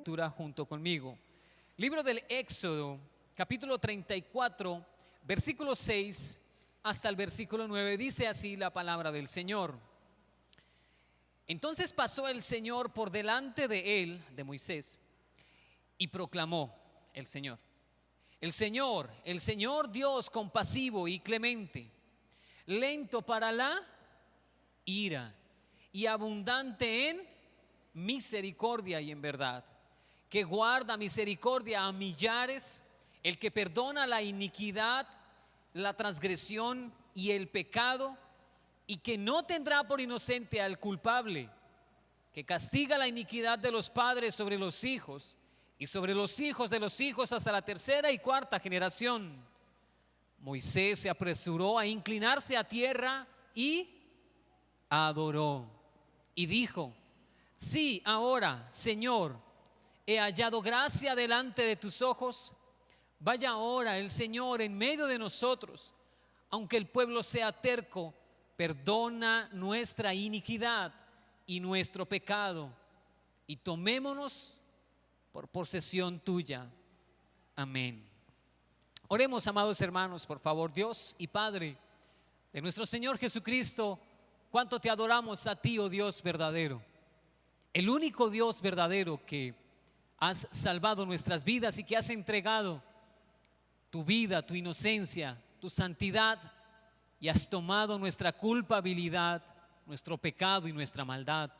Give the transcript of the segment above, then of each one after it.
lectura junto conmigo. Libro del Éxodo, capítulo 34, versículo 6 hasta el versículo 9. Dice así la palabra del Señor. Entonces pasó el Señor por delante de él, de Moisés, y proclamó el Señor: el Señor Dios compasivo y clemente, lento para la ira y abundante en misericordia y en verdad, que guarda misericordia a millares, el que perdona la iniquidad, la transgresión y el pecado, y que no tendrá por inocente al culpable, que castiga la iniquidad de los padres sobre los hijos y sobre los hijos de los hijos hasta la tercera y cuarta generación. Moisés se apresuró a inclinarse a tierra y adoró y dijo: sí, ahora, Señor, he hallado gracia delante de tus ojos. Vaya ahora el Señor en medio de nosotros, aunque el pueblo sea terco. Perdona nuestra iniquidad y nuestro pecado, y tomémonos por posesión tuya. Amén. Oremos, amados hermanos, por favor. Dios y Padre de nuestro Señor Jesucristo, cuánto te adoramos a ti, oh Dios verdadero, el único Dios verdadero que has salvado nuestras vidas y que has entregado tu vida, tu inocencia, tu santidad, y has tomado nuestra culpabilidad, nuestro pecado y nuestra maldad.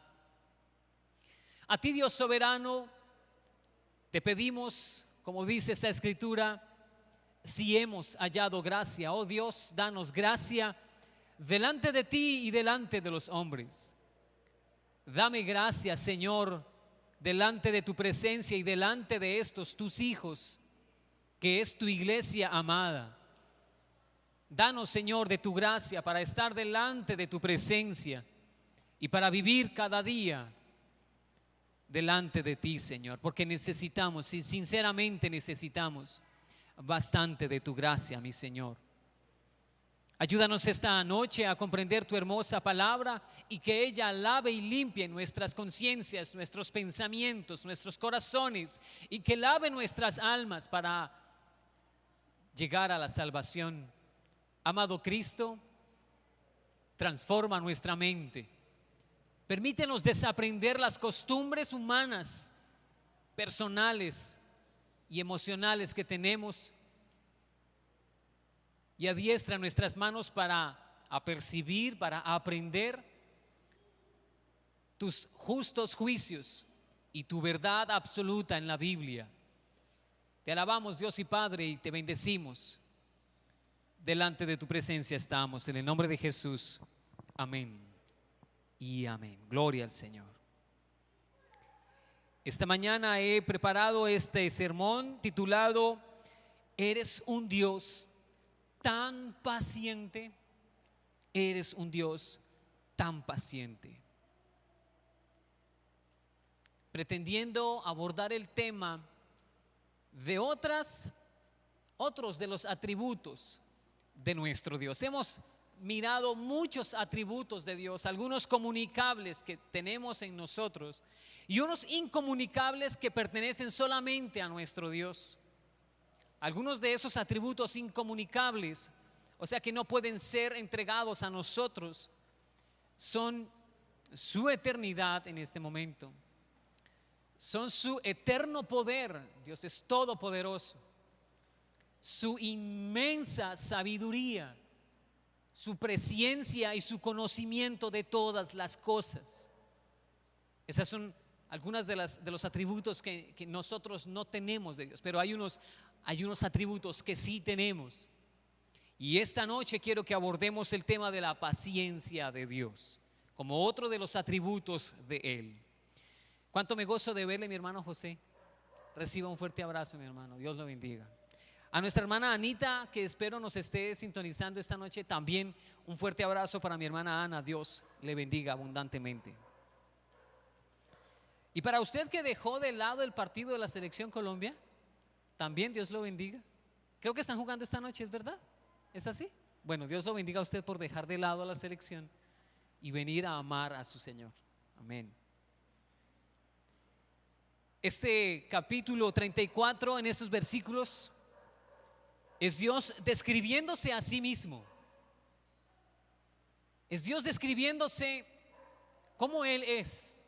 A ti, Dios soberano, te pedimos, como dice esta escritura, si hemos hallado gracia, oh Dios, danos gracia delante de ti y delante de los hombres. Dame gracia, Señor, delante de tu presencia y delante de estos tus hijos, que es tu iglesia amada. Danos, Señor, de tu gracia para estar delante de tu presencia y para vivir cada día delante de ti, Señor, porque necesitamos, sinceramente necesitamos bastante de tu gracia, mi Señor. Ayúdanos esta noche a comprender tu hermosa palabra y que ella lave y limpie nuestras conciencias, nuestros pensamientos, nuestros corazones, y que lave nuestras almas para llegar a la salvación. Amado Cristo, transforma nuestra mente. Permítenos desaprender las costumbres humanas, personales y emocionales que tenemos, y adiestra nuestras manos para apercibir, para aprender tus justos juicios y tu verdad absoluta en la Biblia. Te alabamos, Dios y Padre, y te bendecimos. Delante de tu presencia estamos, en el nombre de Jesús. Amén y amén. Gloria al Señor. Esta mañana he preparado este sermón titulado: ¿eres un Dios tan paciente? Eres un Dios tan paciente. Pretendiendo abordar el tema de otros de los atributos de nuestro Dios. Hemos mirado muchos atributos de Dios, algunos comunicables que tenemos en nosotros y unos incomunicables que pertenecen solamente a nuestro Dios. Algunos de esos atributos incomunicables, o sea que no pueden ser entregados a nosotros, son su eternidad en este momento, son su eterno poder. Dios es todopoderoso. Su inmensa sabiduría, su presciencia y su conocimiento de todas las cosas. Esas son algunas de los atributos que nosotros no tenemos de Dios, pero hay unos atributos que sí tenemos. Y esta noche quiero que abordemos el tema de la paciencia de Dios como otro de los atributos de Él. Cuánto me gozo de verle, mi hermano José. Reciba un fuerte abrazo, mi hermano. Dios lo bendiga. A nuestra hermana Anita, que espero nos esté sintonizando esta noche, también un fuerte abrazo para mi hermana Ana. Dios le bendiga abundantemente. Y para usted que dejó de lado el partido de la Selección Colombia, también Dios lo bendiga. Creo que están jugando esta noche, ¿es verdad? ¿Es así? Bueno, Dios lo bendiga a usted por dejar de lado a la selección y venir a amar a su Señor. Amén. Este capítulo 34, en estos versículos, es Dios describiéndose a sí mismo. Es Dios describiéndose como Él es.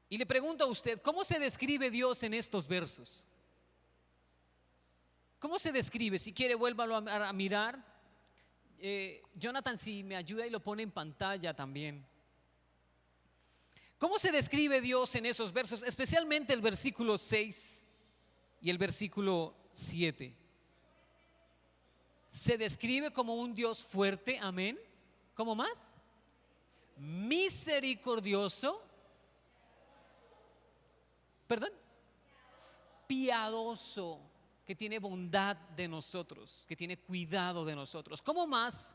Y le pregunto a usted, ¿cómo se describe Dios en estos versos? ¿Cómo se describe? Si quiere, vuélvalo a mirar. Jonathan, si me ayuda y lo pone en pantalla también. ¿Cómo se describe Dios en esos versos? Especialmente el versículo 6 y el versículo 7. Se describe como un Dios fuerte, amén. ¿Cómo más? Misericordioso. ¿Perdón? Piadoso, que tiene bondad de nosotros, que tiene cuidado de nosotros. ¿Cómo más?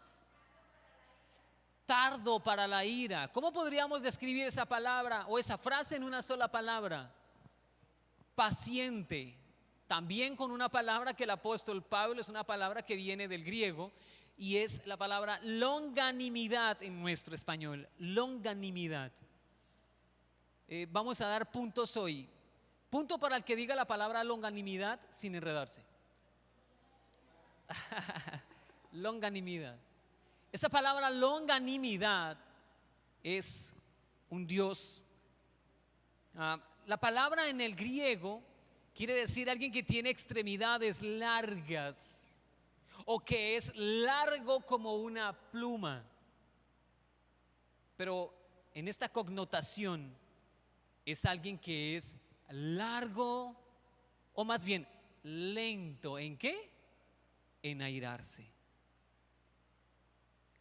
Tardo para la ira. ¿Cómo podríamos describir esa palabra o esa frase en una sola palabra? Paciente. También con una palabra que el apóstol Pablo, es una palabra que viene del griego y es la palabra longanimidad en nuestro español. Longanimidad. Vamos a dar puntos hoy. Punto para el que diga la palabra longanimidad sin enredarse. Longanimidad. Esa palabra longanimidad es un Dios. La palabra en el griego quiere decir alguien que tiene extremidades largas o que es largo como una pluma. Pero en esta connotación es alguien que es largo o más bien lento. ¿En qué? En airarse.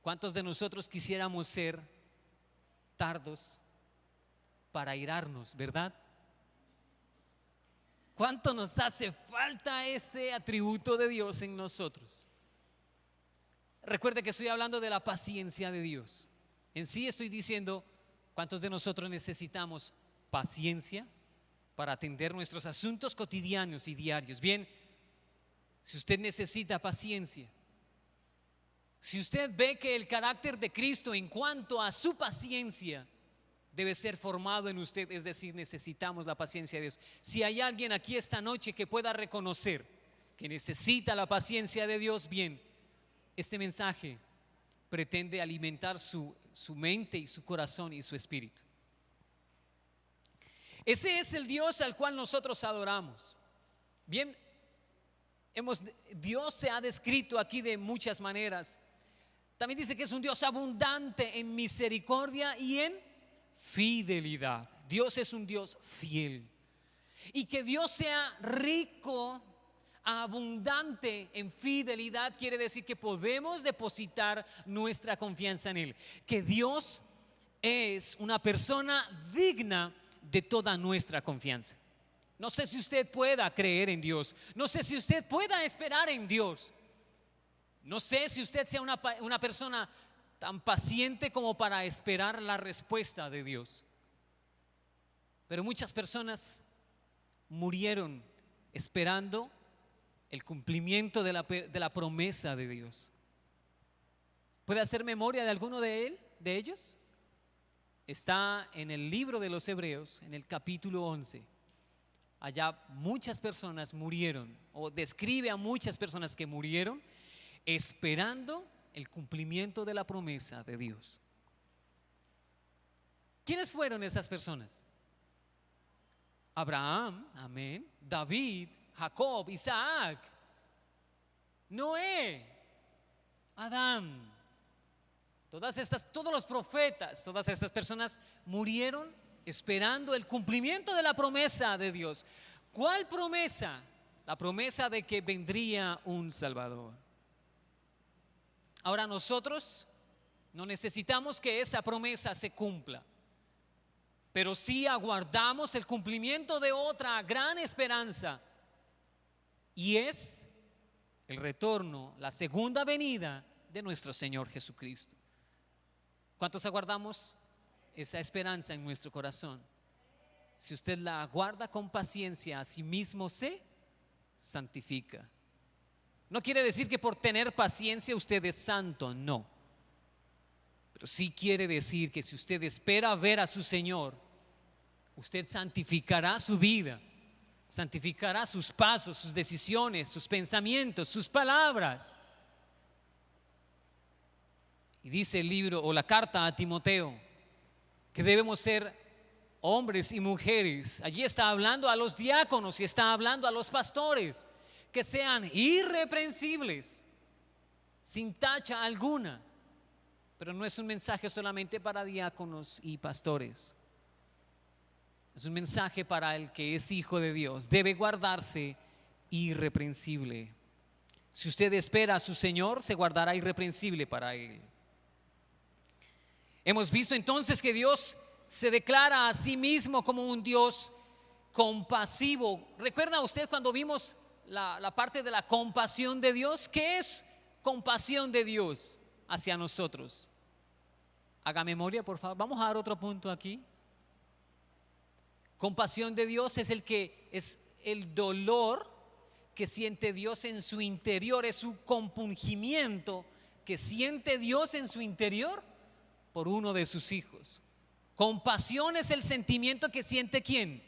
¿Cuántos de nosotros quisiéramos ser tardos para airarnos, verdad? ¿Cuánto nos hace falta ese atributo de Dios en nosotros? Recuerde que estoy hablando de la paciencia de Dios. En sí estoy diciendo, ¿cuántos de nosotros necesitamos paciencia para atender nuestros asuntos cotidianos y diarios? Bien, si usted necesita paciencia, si usted ve que el carácter de Cristo en cuanto a su paciencia debe ser formado en usted, es decir, necesitamos la paciencia de Dios. Si hay alguien aquí esta noche que pueda reconocer que necesita la paciencia de Dios, bien, este mensaje pretende alimentar su mente y su corazón y su espíritu. Ese es el Dios al cual nosotros adoramos. Bien, Dios se ha descrito aquí de muchas maneras. También dice que es un Dios abundante en misericordia y en fidelidad. Dios es un Dios fiel. Y que Dios sea rico, abundante en fidelidad, quiere decir que podemos depositar nuestra confianza en Él. Que Dios es una persona digna de toda nuestra confianza. No sé si usted pueda creer en Dios. No sé si usted pueda esperar en Dios. No sé si usted sea una persona tan paciente como para esperar la respuesta de Dios. Pero muchas personas murieron esperando el cumplimiento de la promesa de Dios. ¿Puede hacer memoria de alguno de ellos? Está en el libro de los Hebreos, en el capítulo 11. Allá muchas personas murieron, o describe a muchas personas que murieron esperando el cumplimiento de la promesa de Dios. ¿Quiénes fueron esas personas? Abraham, amén. David, Jacob, Isaac, Noé, Adán. Todos los profetas, todas estas personas murieron esperando el cumplimiento de la promesa de Dios. ¿Cuál promesa? La promesa de que vendría un Salvador. Ahora nosotros no necesitamos que esa promesa se cumpla, pero sí aguardamos el cumplimiento de otra gran esperanza, y es el retorno, la segunda venida de nuestro Señor Jesucristo. ¿Cuántos aguardamos esa esperanza en nuestro corazón? Si usted la aguarda con paciencia, a sí mismo se santifica. No quiere decir que por tener paciencia usted es santo, no. Pero sí quiere decir que si usted espera ver a su Señor, Usted santificará su vida, santificará sus pasos, sus decisiones, sus pensamientos, sus palabras. Y dice el libro o la carta a Timoteo que debemos ser hombres y mujeres. Allí está hablando a los diáconos y está hablando a los pastores, que sean irreprensibles, sin tacha alguna. Pero no es un mensaje solamente para diáconos y pastores. Es un mensaje para el que es hijo de Dios. Debe guardarse irreprensible. Si usted espera a su Señor, se guardará irreprensible para Él. Hemos visto entonces que Dios se declara a sí mismo como un Dios compasivo. ¿Recuerda usted cuando vimos la parte de la compasión de Dios? ¿Qué es compasión de Dios hacia nosotros? Haga memoria, por favor. Vamos a dar otro punto aquí. Compasión de Dios es el dolor que siente Dios en su interior, es su compungimiento que siente Dios en su interior por uno de sus hijos. Compasión es el sentimiento que siente ¿quién?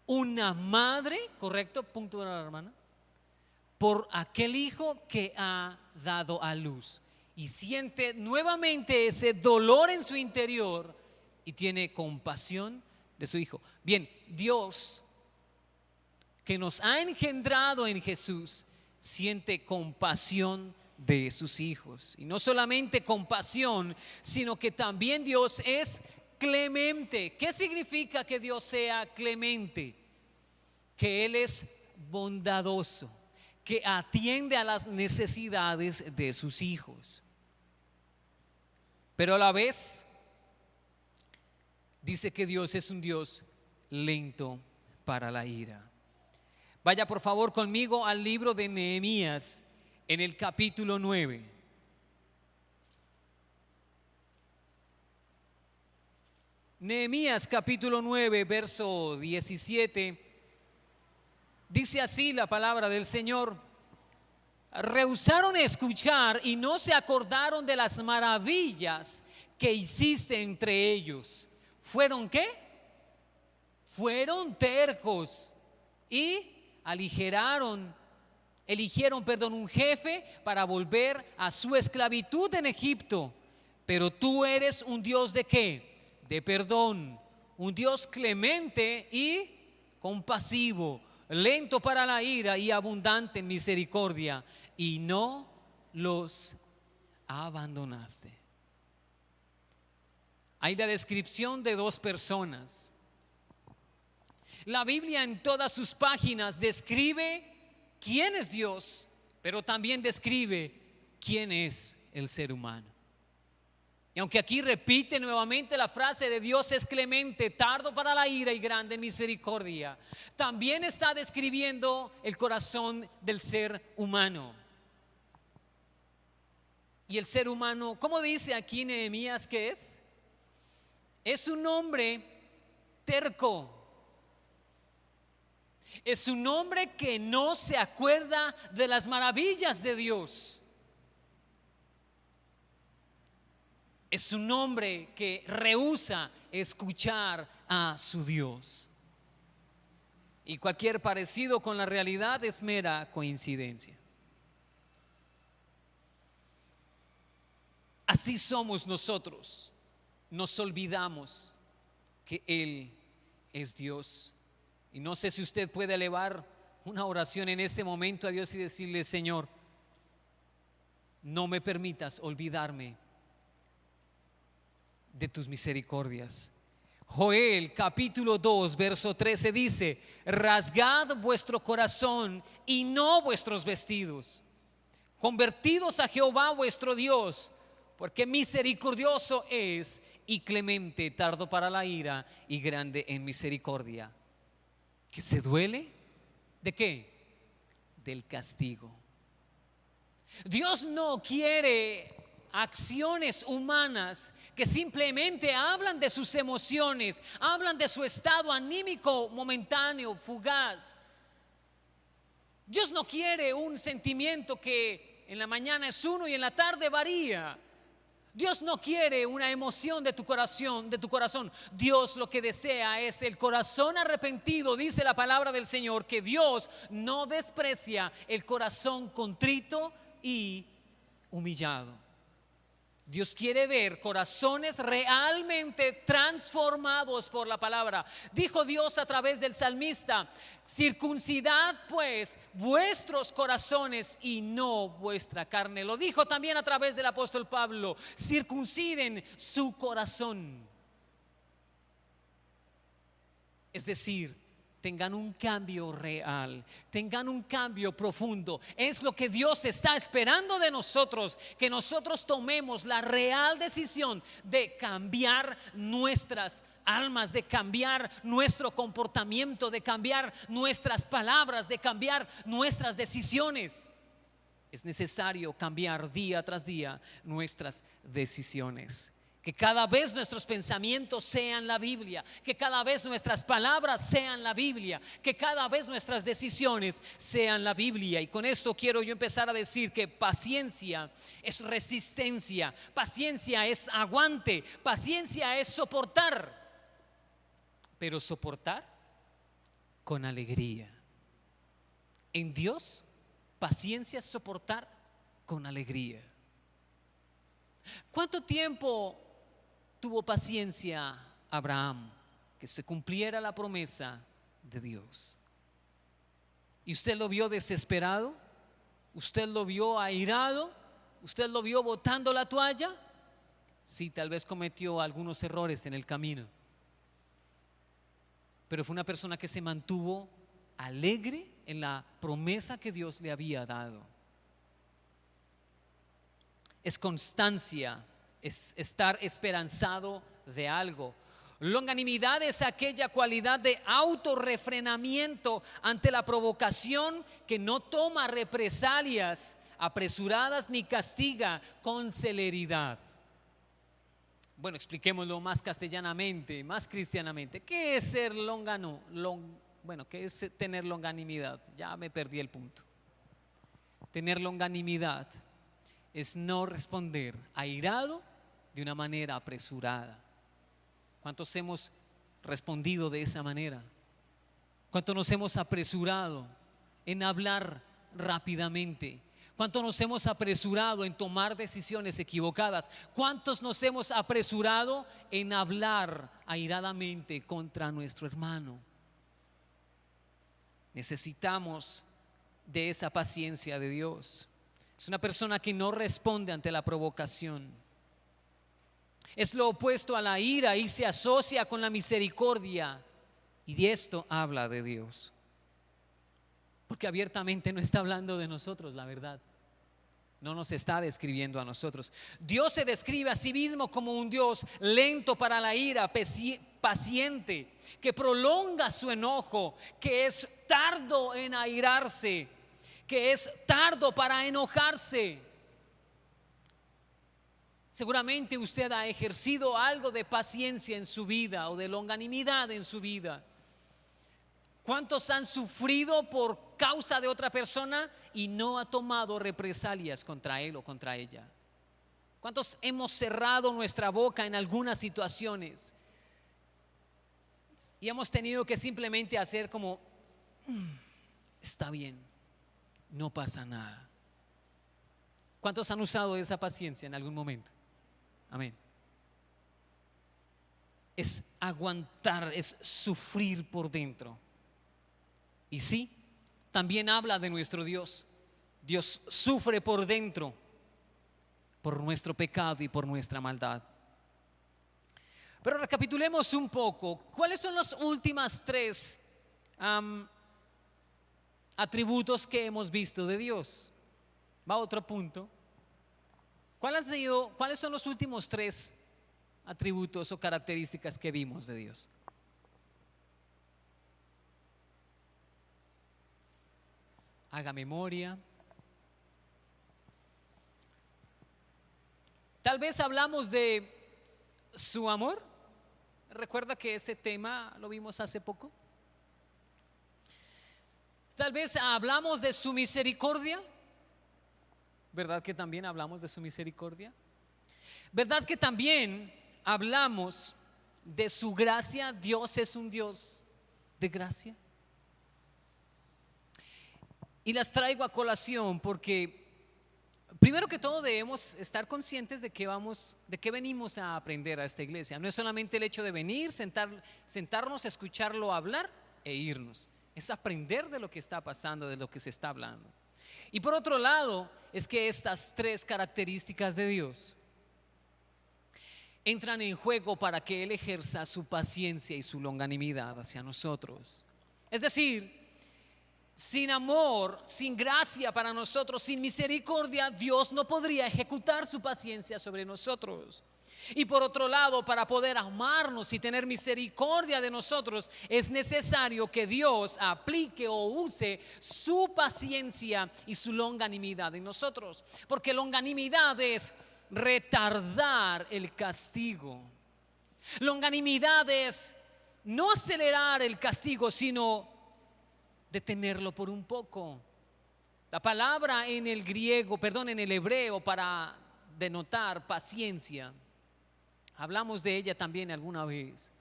Una madre, correcto, punto de la hermana, por aquel hijo que ha dado a luz. Y siente nuevamente ese dolor en su interior y tiene compasión de su hijo. Bien, Dios que nos ha engendrado en Jesús siente compasión de sus hijos. Y no solamente compasión, sino que también Dios es clemente. ¿Qué significa que Dios sea clemente? Que Él es bondadoso, que atiende a las necesidades de sus hijos. Pero a la vez dice que Dios es un Dios lento para la ira. Vaya por favor conmigo al libro de Nehemías en el capítulo 9. Nehemías capítulo 9, verso 17. Dice así la palabra del Señor: rehusaron escuchar y no se acordaron de las maravillas que hiciste entre ellos. ¿Fueron qué? Fueron tercos y eligieron un jefe para volver a su esclavitud en Egipto. Pero tú eres un Dios ¿de qué? De perdón, un Dios clemente y compasivo, lento para la ira y abundante en misericordia, y no los abandonaste. Hay la descripción de dos personas. La Biblia en todas sus páginas describe quién es Dios, pero también describe quién es el ser humano. Y aunque aquí repite nuevamente la frase de Dios es clemente, tardo para la ira y grande en misericordia, también está describiendo el corazón del ser humano. Y el ser humano, ¿cómo dice aquí Nehemías que es? Es un hombre terco. Es un hombre que no se acuerda de las maravillas de Dios. Es un hombre que rehúsa escuchar a su Dios. Y cualquier parecido con la realidad es mera coincidencia. Así somos nosotros. Nos olvidamos que Él es Dios. Y no sé si usted puede elevar una oración en este momento a Dios y decirle: Señor, no me permitas olvidarme de tus misericordias. Joel capítulo 2 verso 13 dice: rasgad vuestro corazón y no vuestros vestidos, convertidos a Jehová vuestro Dios, porque misericordioso es y clemente, tardo para la ira y grande en misericordia. ¿Que se duele? ¿De qué? Del castigo. Dios no quiere acciones humanas que simplemente hablan de sus emociones, hablan de su estado anímico momentáneo, fugaz. Dios no quiere un sentimiento que en la mañana es uno y en la tarde varía. Dios no quiere una emoción de tu corazón. Dios lo que desea es el corazón arrepentido. Dice la palabra del Señor que Dios no desprecia el corazón contrito y humillado. Dios quiere ver corazones realmente transformados por la palabra. Dijo Dios a través del salmista: circuncidad pues vuestros corazones y no vuestra carne. Lo dijo también a través del apóstol Pablo: circunciden su corazón. Es decir, tengan un cambio real, tengan un cambio profundo. Es lo que Dios está esperando de nosotros, que nosotros tomemos la real decisión de cambiar nuestras almas, de cambiar nuestro comportamiento, de cambiar nuestras palabras, de cambiar nuestras decisiones. Es necesario cambiar día tras día nuestras decisiones. Que cada vez nuestros pensamientos sean la Biblia, que cada vez nuestras palabras sean la Biblia, que cada vez nuestras decisiones sean la Biblia. Y con esto quiero yo empezar a decir que paciencia es resistencia, paciencia es aguante, paciencia es soportar, pero soportar con alegría. En Dios, paciencia es soportar con alegría. ¿Cuánto tiempo tuvo paciencia Abraham que se cumpliera la promesa de Dios? ¿Y usted lo vio desesperado? ¿Usted lo vio airado? ¿Usted lo vio botando la toalla? Sí, tal vez cometió algunos errores en el camino, pero fue una persona que se mantuvo alegre en la promesa que Dios le había dado. Es constancia, es estar esperanzado de algo. Longanimidad es aquella cualidad de autorrefrenamiento ante la provocación, que no toma represalias apresuradas ni castiga con celeridad. Bueno, expliquémoslo más castellanamente, más cristianamente. ¿Qué es ser longano? ¿Qué es tener longanimidad? Ya me perdí el punto. Tener longanimidad es no responder airado de una manera apresurada. ¿Cuántos hemos respondido de esa manera? ¿Cuántos nos hemos apresurado en hablar rápidamente? ¿Cuántos nos hemos apresurado en tomar decisiones equivocadas? ¿Cuántos nos hemos apresurado en hablar airadamente contra nuestro hermano? Necesitamos de esa paciencia de Dios. Es una persona que no responde ante la provocación. Es lo opuesto a la ira y se asocia con la misericordia. Y de esto habla de Dios. Porque abiertamente no está hablando de nosotros, la verdad. No nos está describiendo a nosotros. Dios se describe a sí mismo como un Dios lento para la ira, paciente, que prolonga su enojo, que es tardo en airarse, que es tardo para enojarse. Seguramente usted ha ejercido algo de paciencia en su vida o de longanimidad en su vida. ¿Cuántos han sufrido por causa de otra persona y no ha tomado represalias contra él o contra ella? ¿Cuántos hemos cerrado nuestra boca en algunas situaciones y hemos tenido que simplemente hacer como está bien, no pasa nada? ¿Cuántos han usado esa paciencia en algún momento? Amén. Es aguantar, es sufrir por dentro. Y sí, también habla de nuestro Dios. Dios sufre por dentro por nuestro pecado y por nuestra maldad. Pero recapitulemos un poco. ¿Cuáles son los últimos tres atributos que hemos visto de Dios? Va a otro punto. ¿Cuáles son los últimos tres atributos o características que vimos de Dios? Haga memoria. Tal vez hablamos de su amor. Recuerda que ese tema lo vimos hace poco. Tal vez hablamos de su misericordia. ¿Verdad que también hablamos de su misericordia? ¿Verdad que también hablamos de su gracia? Dios es un Dios de gracia. Y las traigo a colación porque primero que todo debemos estar conscientes de que venimos a aprender a esta iglesia. No es solamente el hecho de venir, sentarnos, escucharlo hablar e irnos. Es aprender de lo que está pasando, de lo que se está hablando. Y por otro lado, es que estas tres características de Dios entran en juego para que Él ejerza su paciencia y su longanimidad hacia nosotros. Es decir, sin amor, sin gracia para nosotros, sin misericordia, Dios no podría ejecutar su paciencia sobre nosotros. Y por otro lado, para poder amarnos y tener misericordia de nosotros, es necesario que Dios aplique o use su paciencia y su longanimidad en nosotros. Porque longanimidad es retardar el castigo. Longanimidad es no acelerar el castigo, sino detenerlo por un poco. La palabra en el hebreo para denotar paciencia, hablamos de ella también alguna vez.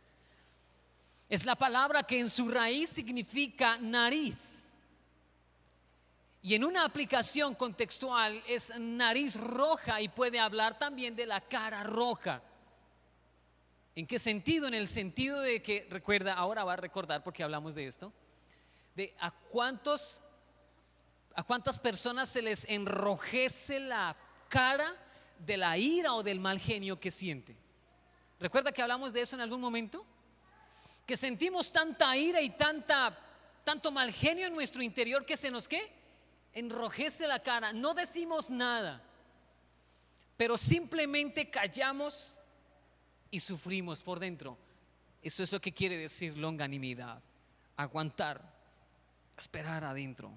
Es la palabra que en su raíz significa nariz. Y en una aplicación contextual es nariz roja y puede hablar también de la cara roja. ¿En qué sentido? En el sentido de que, recuerda, ahora va a recordar porque hablamos de esto, de a cuántas personas se les enrojece la cara de la ira o del mal genio que siente. ¿Recuerda que hablamos de eso en algún momento? Que sentimos tanta ira y tanto mal genio en nuestro interior que se nos enrojece la cara. No decimos nada, pero simplemente callamos y sufrimos por dentro. Eso es lo que quiere decir longanimidad: aguantar, esperar adentro.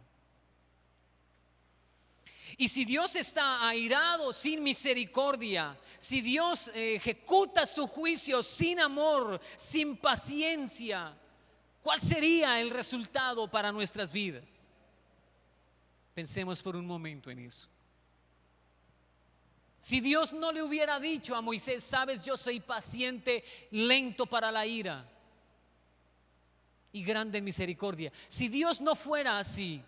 Y si Dios está airado, sin misericordia, si Dios ejecuta su juicio sin amor, sin paciencia, ¿cuál sería el resultado para nuestras vidas? Pensemos por un momento en eso. Si Dios no le hubiera dicho a Moisés: sabes, yo soy paciente, lento para la ira y grande en misericordia. Si Dios no fuera así,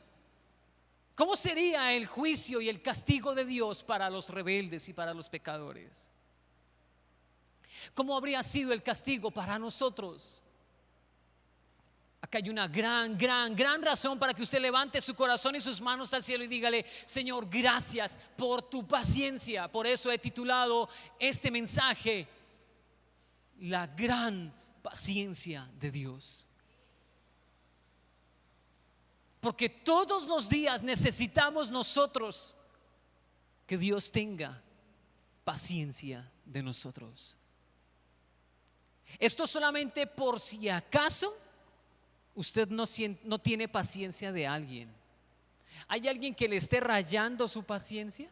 ¿cómo sería el juicio y el castigo de Dios para los rebeldes y para los pecadores? ¿Cómo habría sido el castigo para nosotros? Acá hay una gran razón para que usted levante su corazón y sus manos al cielo y dígale: Señor, gracias por tu paciencia. Por eso he titulado este mensaje: la gran paciencia de Dios. Porque todos los días necesitamos nosotros que Dios tenga paciencia de nosotros. Esto solamente por si acaso usted no tiene paciencia de alguien. ¿Hay alguien que le esté rayando su paciencia?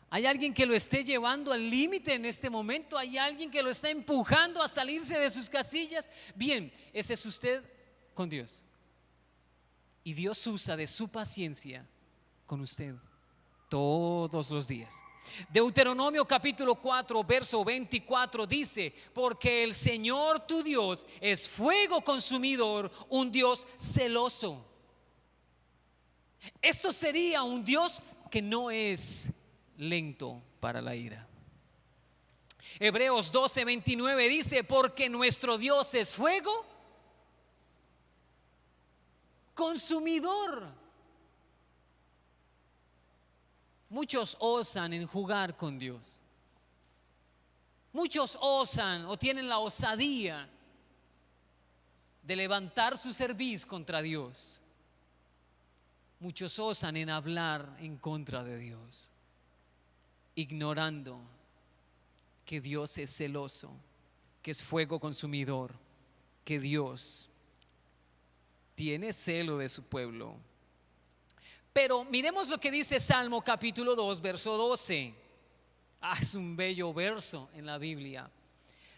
¿Hay alguien que lo esté llevando al límite en este momento? ¿Hay alguien que lo está empujando a salirse de sus casillas? Bien, ese es usted con Dios. Y Dios usa de su paciencia con usted todos los días. Deuteronomio capítulo 4 verso 24 dice: porque el Señor tu Dios es fuego consumidor, un Dios celoso. Esto sería un Dios que no es lento para la ira. Hebreos 12:29 dice: porque nuestro Dios es fuego consumidor. Muchos osan en jugar con Dios. Muchos osan o tienen la osadía de levantar su cerviz contra Dios. Muchos osan en hablar en contra de Dios, ignorando que Dios es celoso, que es fuego consumidor, que Dios tiene celo de su pueblo. Pero miremos lo que dice Salmo capítulo 2 verso 12. Es un bello verso en la Biblia.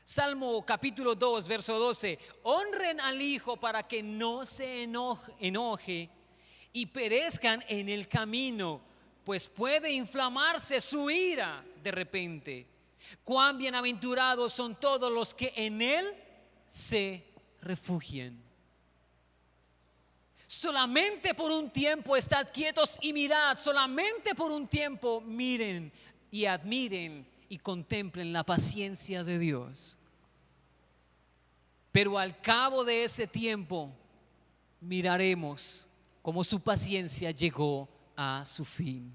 Salmo capítulo 2 verso 12: honren al hijo para que no se enoje y perezcan en el camino, pues puede inflamarse su ira de repente. Cuán bienaventurados son todos los que en Él se refugian. Solamente por un tiempo estad quietos y mirad, solamente por un tiempo miren y admiren y contemplen la paciencia de Dios. Pero al cabo de ese tiempo miraremos cómo su paciencia llegó a su fin.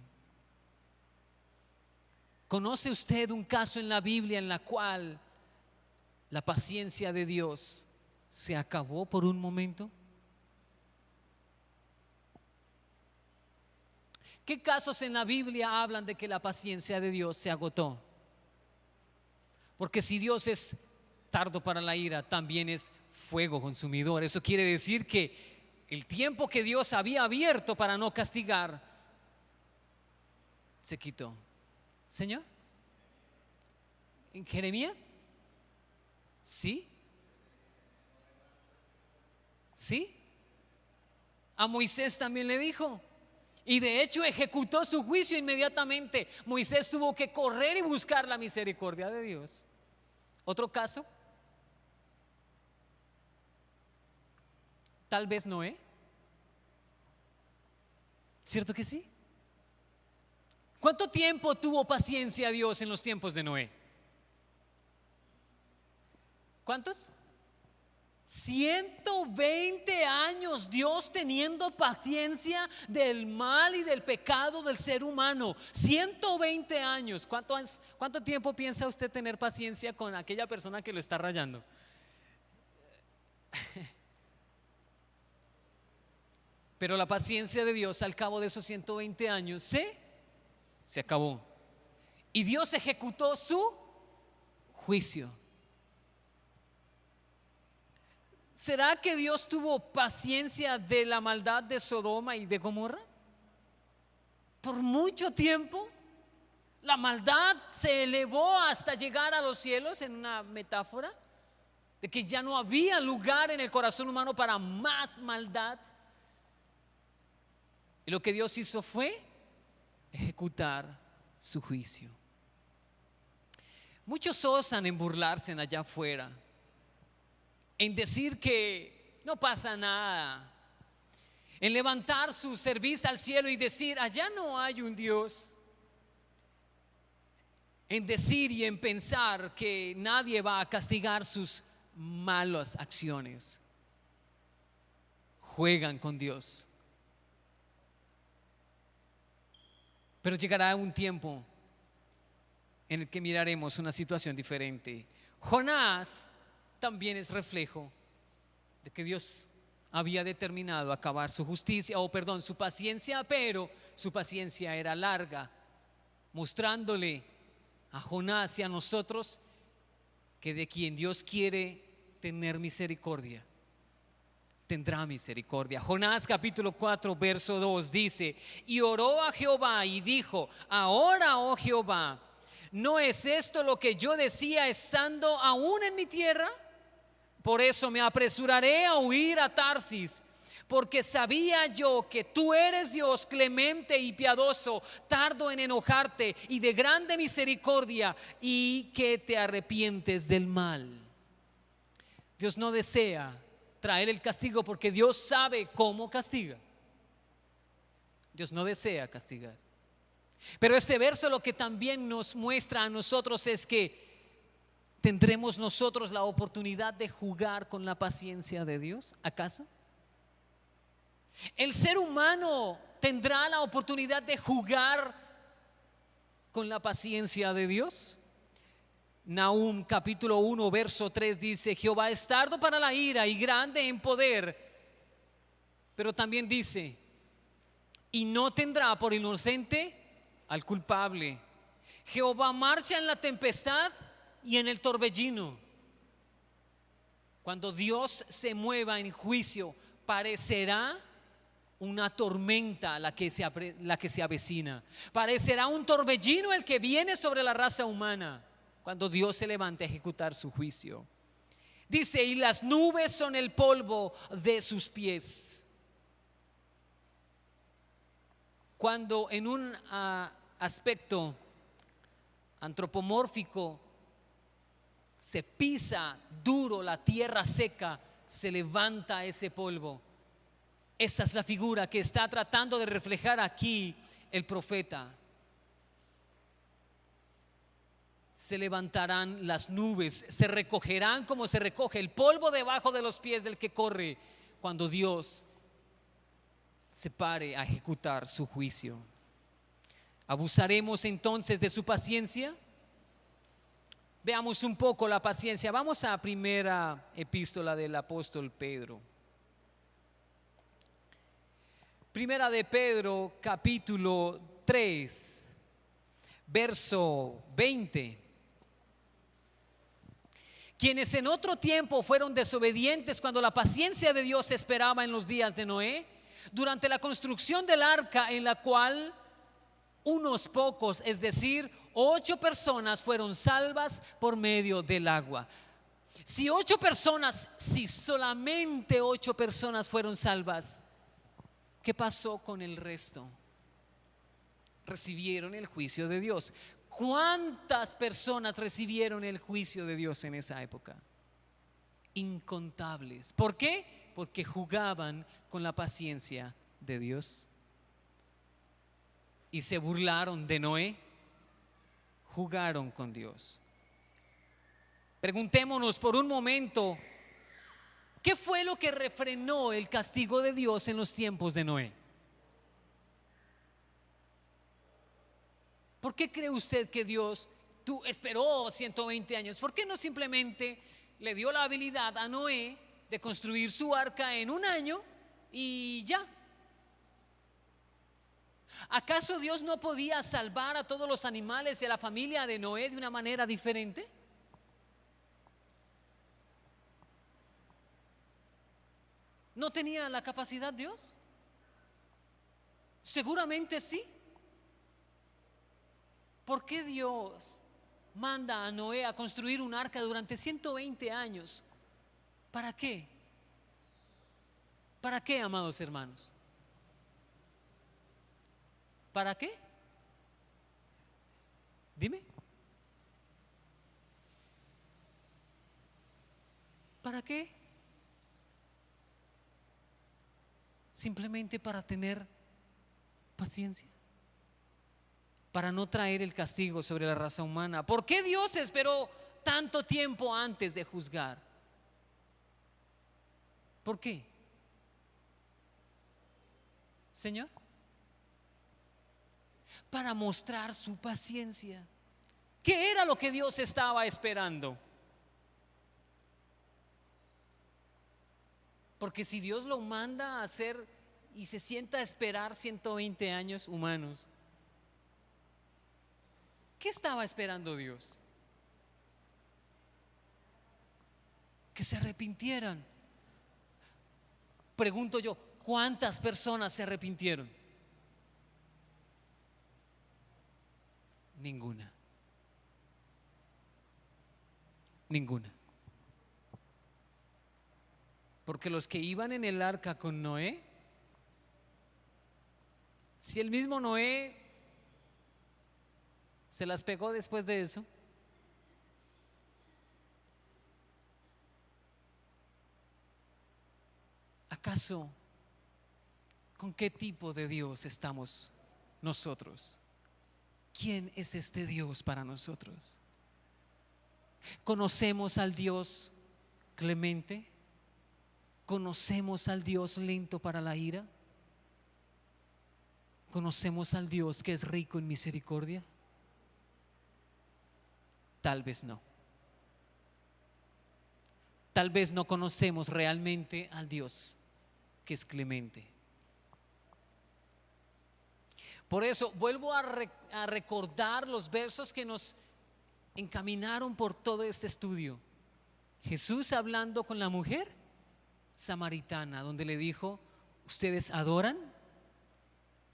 ¿Conoce usted un caso en la Biblia en la cual la paciencia de Dios se acabó por un momento? ¿Qué casos en la Biblia hablan de que la paciencia de Dios se agotó? Porque si Dios es tardo para la ira, también es fuego consumidor. Eso quiere decir que el tiempo que Dios había abierto para no castigar se quitó. Señor, ¿en Jeremías? ¿Sí? ¿Sí? A Moisés también le dijo. Y de hecho ejecutó su juicio inmediatamente. Moisés tuvo que correr y buscar la misericordia de Dios. ¿Otro caso? Tal vez Noé. ¿Cierto que sí? ¿Cuánto tiempo tuvo paciencia Dios en los tiempos de Noé? ¿Cuántos? 120 años Dios teniendo paciencia del mal y del pecado del ser humano. 120 años. ¿Cuánto tiempo piensa usted tener paciencia con aquella persona que lo está rayando? Pero la paciencia de Dios al cabo de esos 120 años se acabó. Y Dios ejecutó su juicio. ¿Será que Dios tuvo paciencia de la maldad de Sodoma y de Gomorra? Por mucho tiempo. La maldad se elevó hasta llegar a los cielos, en una metáfora de que ya no había lugar en el corazón humano para más maldad. Y lo que Dios hizo fue ejecutar su juicio. Muchos osan en burlarse allá afuera, en decir que no pasa nada, en levantar su cerviz al cielo y decir allá no hay un Dios, en decir y en pensar que nadie va a castigar sus malas acciones. Juegan con Dios. Pero llegará un tiempo en el que miraremos una situación diferente. Jonás también es reflejo de que Dios había determinado acabar su justicia, su paciencia, pero su paciencia era larga, mostrándole a Jonás y a nosotros que de quien Dios quiere tener misericordia, tendrá misericordia. Jonás capítulo 4 verso 2 dice: y oró a Jehová y dijo: ahora, oh Jehová, ¿no es esto lo que yo decía estando aún en mi tierra? Por eso me apresuraré a huir a Tarsis, porque sabía yo que tú eres Dios clemente y piadoso, tardo en enojarte y de grande misericordia, y que te arrepientes del mal. Dios no desea traer el castigo porque Dios sabe cómo castiga. Dios no desea castigar. Pero este verso lo que también nos muestra a nosotros es que ¿tendremos nosotros la oportunidad de jugar con la paciencia de Dios? ¿Acaso? ¿El ser humano tendrá la oportunidad de jugar con la paciencia de Dios? Nahum capítulo 1 verso 3 dice: Jehová es tardo para la ira y grande en poder, pero también dice: y no tendrá por inocente al culpable. Jehová marcha en la tempestad y en el torbellino. Cuando Dios se mueva en juicio, parecerá una tormenta la que se avecina. Parecerá un torbellino el que viene sobre la raza humana cuando Dios se levante a ejecutar su juicio. Dice: y las nubes son el polvo de sus pies. Cuando en un aspecto antropomórfico, se pisa duro la tierra seca, se levanta ese polvo. Esa es la figura que está tratando de reflejar aquí el profeta. Se levantarán las nubes, se recogerán como se recoge el polvo debajo de los pies del que corre, cuando Dios se pare a ejecutar su juicio. ¿Abusaremos entonces de su paciencia? Veamos un poco la paciencia. Vamos a primera epístola del apóstol Pedro. Primera de Pedro, capítulo 3, verso 20. Quienes en otro tiempo fueron desobedientes cuando la paciencia de Dios esperaba en los días de Noé, durante la construcción del arca, en la cual unos pocos, es decir, 8 personas fueron salvas por medio del agua. Si solamente 8 personas fueron salvas, ¿qué pasó con el resto? Recibieron el juicio de Dios. ¿Cuántas personas recibieron el juicio de Dios en esa época? Incontables. ¿Por qué? Porque jugaban con la paciencia de Dios y se burlaron de Noé. Jugaron con Dios. Preguntémonos por un momento, ¿qué fue lo que refrenó el castigo de Dios en los tiempos de Noé? ¿Por qué cree usted que Dios esperó 120 años? ¿Por qué no simplemente le dio la habilidad a Noé de construir su arca en un año y ya? ¿Acaso Dios no podía salvar a todos los animales de la familia de Noé de una manera diferente? ¿No tenía la capacidad Dios? Seguramente sí. ¿Por qué Dios manda a Noé a construir un arca durante 120 años? ¿Para qué? ¿Para qué, amados hermanos? ¿Para qué? Dime. ¿Para qué? Simplemente para tener paciencia, para no traer el castigo sobre la raza humana. ¿Por qué Dios esperó tanto tiempo antes de juzgar? ¿Por qué? Señor, para mostrar su paciencia. ¿Qué era lo que Dios estaba esperando? Porque si Dios lo manda a hacer y se sienta a esperar 120 años humanos, ¿qué estaba esperando Dios? Que se arrepintieran. Pregunto yo, ¿cuántas personas se arrepintieron? Ninguna. Ninguna. Porque los que iban en el arca con Noé, si el mismo Noé se las pegó después de eso, ¿acaso con qué tipo de Dios estamos nosotros? ¿Quién es este Dios para nosotros? ¿Conocemos al Dios clemente? ¿Conocemos al Dios lento para la ira? ¿Conocemos al Dios que es rico en misericordia? Tal vez no. Tal vez no conocemos realmente al Dios que es clemente. Por eso vuelvo a recordar los versos que nos encaminaron por todo este estudio. Jesús hablando con la mujer samaritana, donde le dijo: ustedes adoran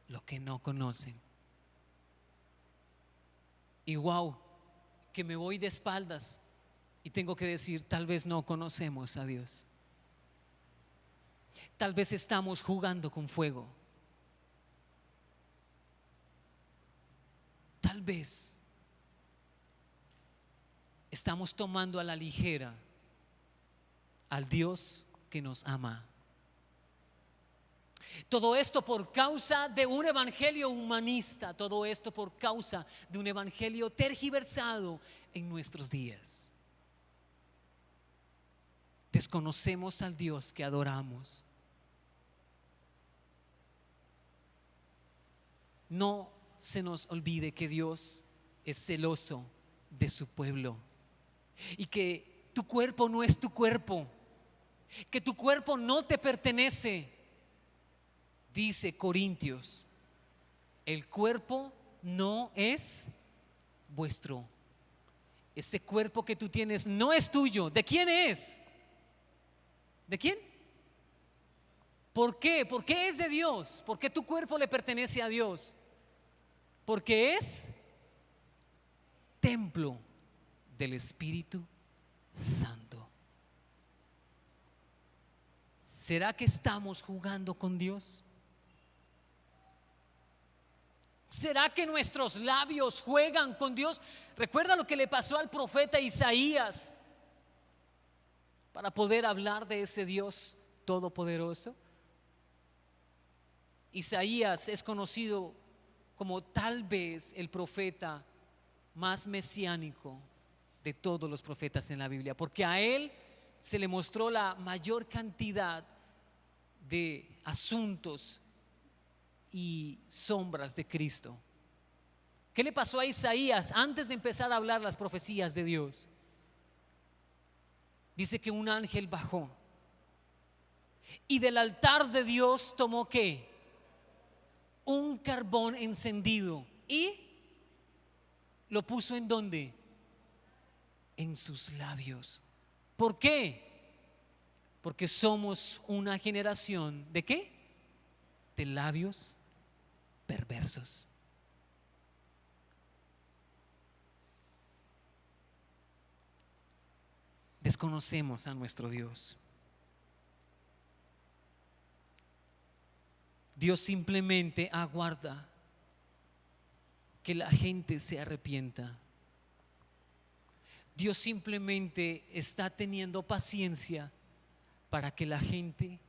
lo que no conocen. Y wow, que me voy de espaldas y tengo que decir, tal vez no conocemos a Dios. Tal vez estamos jugando con fuego. Tal vez estamos tomando a la ligera al Dios que nos ama. Todo esto por causa de un evangelio humanista, todo esto por causa de un evangelio tergiversado en nuestros días. Desconocemos al Dios que adoramos. No se nos olvide que Dios es celoso de su pueblo y que tu cuerpo no es tu cuerpo, que tu cuerpo no te pertenece. Dice Corintios, el cuerpo no es vuestro. Ese cuerpo que tú tienes no es tuyo. ¿De quién es? ¿De quién? ¿Por qué? ¿Por qué es de Dios? ¿Por qué tu cuerpo le pertenece a Dios? Porque es templo del Espíritu Santo. ¿Será que estamos jugando con Dios? ¿Será que nuestros labios juegan con Dios? Recuerda lo que le pasó al profeta Isaías para poder hablar de ese Dios todopoderoso. Isaías es conocido como tal vez el profeta más mesiánico de todos los profetas en la Biblia, porque a él se le mostró la mayor cantidad de asuntos y sombras de Cristo. ¿Qué le pasó a Isaías antes de empezar a hablar las profecías de Dios? Dice que un ángel bajó y del altar de Dios tomó ¿qué? Un carbón encendido y lo puso ¿en dónde? En sus labios. ¿Por qué? Porque somos una generación ¿de qué? De labios perversos. Desconocemos a nuestro Dios. Dios simplemente aguarda que la gente se arrepienta. Dios simplemente está teniendo paciencia para que la gente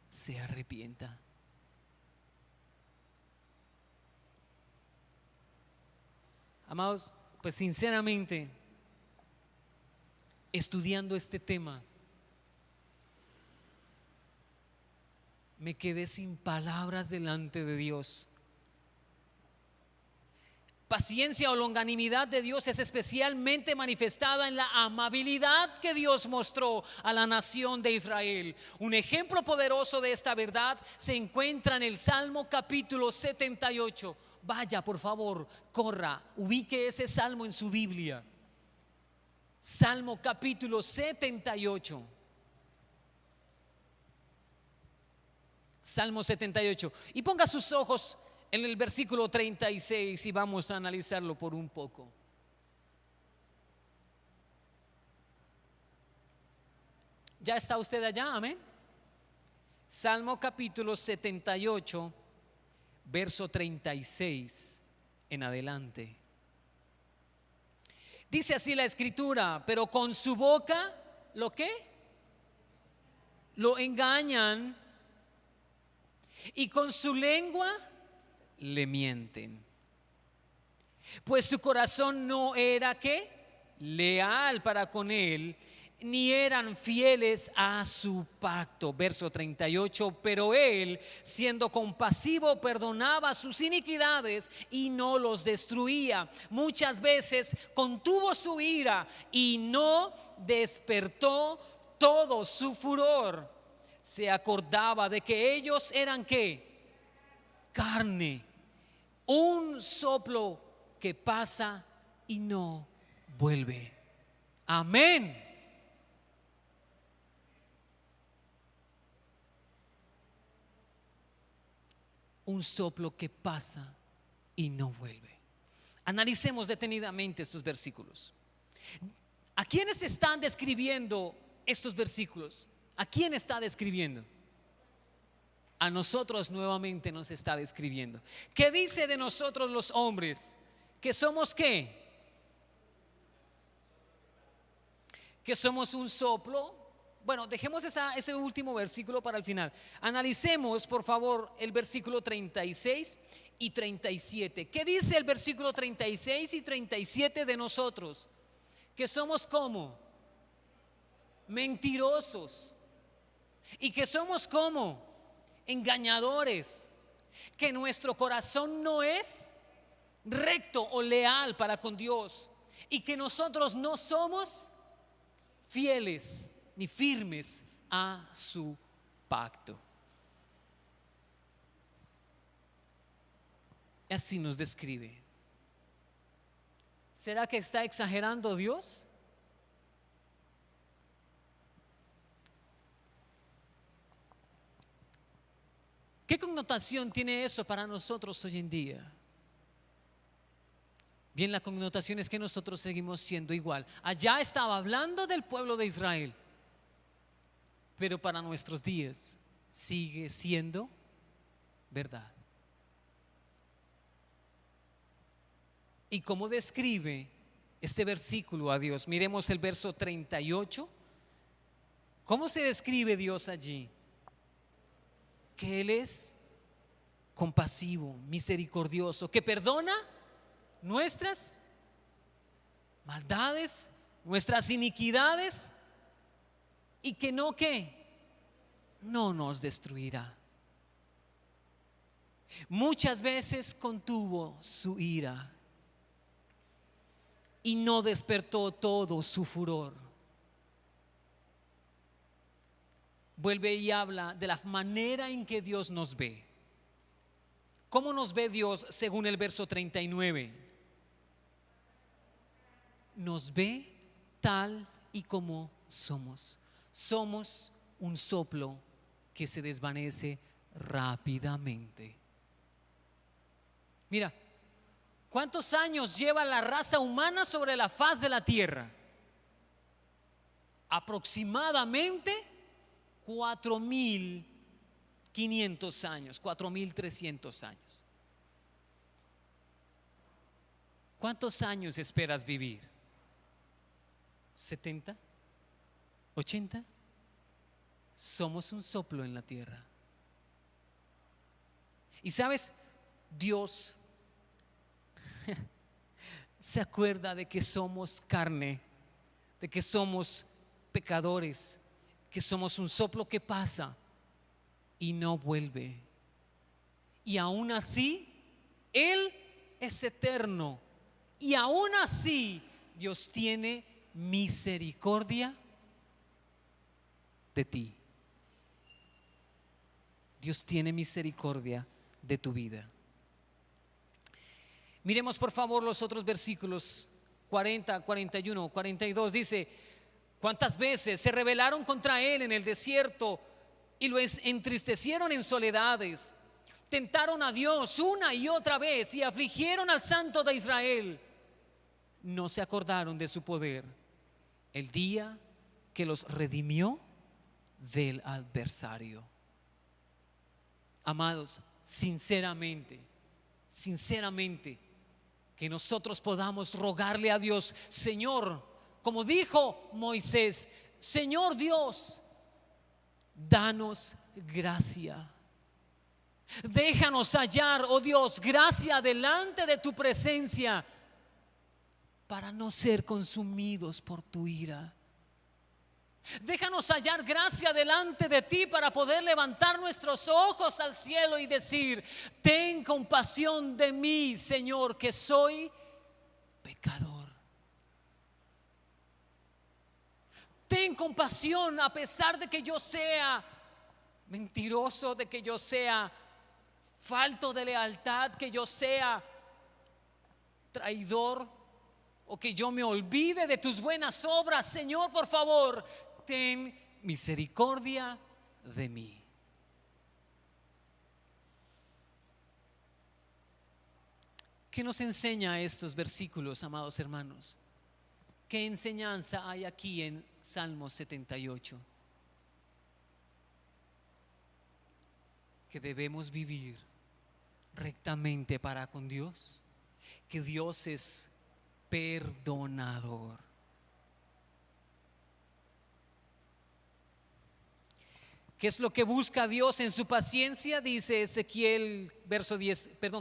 se arrepienta. Amados, pues sinceramente, estudiando este tema, me quedé sin palabras delante de Dios. Paciencia o longanimidad de Dios es especialmente manifestada en la amabilidad que Dios mostró a la nación de Israel. Un ejemplo poderoso de esta verdad se encuentra en el Salmo capítulo 78. Vaya, por favor, corra, ubique ese salmo en su Biblia. Salmo capítulo 78. Salmo 78. Y ponga sus ojos en el versículo 36 y vamos a analizarlo por un poco. ¿Ya está usted allá? Amén. Salmo capítulo 78, verso 36 en adelante. Dice así la escritura: pero con su boca, ¿lo qué? Lo engañan y con su lengua le mienten. Pues su corazón no era ¿qué? Leal para con él, ni eran fieles a su pacto. Verso 38. Pero él, siendo compasivo, perdonaba sus iniquidades y no los destruía. Muchas veces contuvo su ira y no despertó todo su furor. Se acordaba de que ellos eran ¿qué? Carne, un soplo que pasa y no vuelve. Amén. Un soplo que pasa y no vuelve. Analicemos detenidamente estos versículos. ¿A quiénes están describiendo estos versículos? ¿A quién está describiendo? A nosotros nuevamente nos está describiendo. ¿Qué dice de nosotros los hombres? ¿Que somos qué? que somos un soplo. Bueno, dejemos ese último versículo para el final. Analicemos, por favor, el versículo 36 y 37. ¿Qué dice el versículo 36 y 37 de nosotros? Que somos como mentirosos y que somos como engañadores, que nuestro corazón no es recto o leal para con Dios y que nosotros no somos fieles ni firmes a su pacto. Así nos describe. ¿Será que está exagerando Dios? ¿Qué connotación tiene eso para nosotros hoy en día? Bien, la connotación es que nosotros seguimos siendo igual. Allá estaba hablando del pueblo de Israel, pero para nuestros días sigue siendo verdad. ¿Y cómo describe este versículo a Dios? Miremos el verso 38. ¿Cómo se describe Dios allí? Que Él es compasivo, misericordioso, que perdona nuestras maldades, nuestras iniquidades y que no nos destruirá. Muchas veces contuvo su ira y no despertó todo su furor. Vuelve y habla de la manera en que Dios nos ve. ¿Cómo nos ve Dios según el verso 39? Nos ve tal y como somos. Somos un soplo que se desvanece rápidamente. Mira, ¿cuántos años lleva la raza humana sobre la faz de la tierra? Aproximadamente 4.500 años, 4.300 años. ¿Cuántos años esperas vivir? ¿70? ¿80? Somos un soplo en la tierra. Y sabes, Dios se acuerda de que somos carne, de que somos pecadores, que somos un soplo que pasa y no vuelve. Y aún así, Él es eterno. Y aún así, Dios tiene misericordia de ti. Dios tiene misericordia de tu vida. Miremos por favor los otros versículos 40, 41, 42. Dice: ¿cuántas veces se rebelaron contra él en el desierto y lo entristecieron en soledades? Tentaron a Dios una y otra vez y afligieron al Santo de Israel. No se acordaron de su poder el día que los redimió del adversario. Amados, sinceramente, que nosotros podamos rogarle a Dios: Señor, como dijo Moisés, Señor Dios, danos gracia. Déjanos hallar, oh Dios, gracia delante de tu presencia para no ser consumidos por tu ira. Déjanos hallar gracia delante de ti para poder levantar nuestros ojos al cielo y decir: ten compasión de mí, Señor, que soy pecador. Ten compasión a pesar de que yo sea mentiroso, de que yo sea falto de lealtad, que yo sea traidor o que yo me olvide de tus buenas obras. Señor, por favor, ten misericordia de mí. ¿Qué nos enseña estos versículos, amados hermanos? ¿Qué enseñanza hay aquí en Salmo 78? Que debemos vivir rectamente para con Dios, que Dios es perdonador. ¿Qué es lo que busca Dios en su paciencia? Dice Ezequiel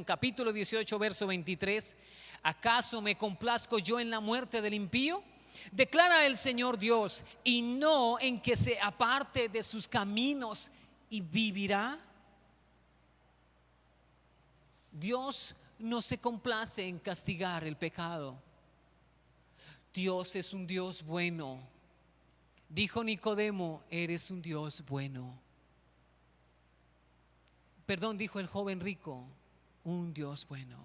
capítulo 18, verso 23. ¿Acaso me complazco yo en la muerte del impío? Declara el Señor Dios, y no en que se aparte de sus caminos y vivirá. Dios no se complace en castigar el pecado. Dios es un Dios bueno. Dijo Nicodemo, eres un Dios bueno. Dijo el joven rico, un Dios bueno.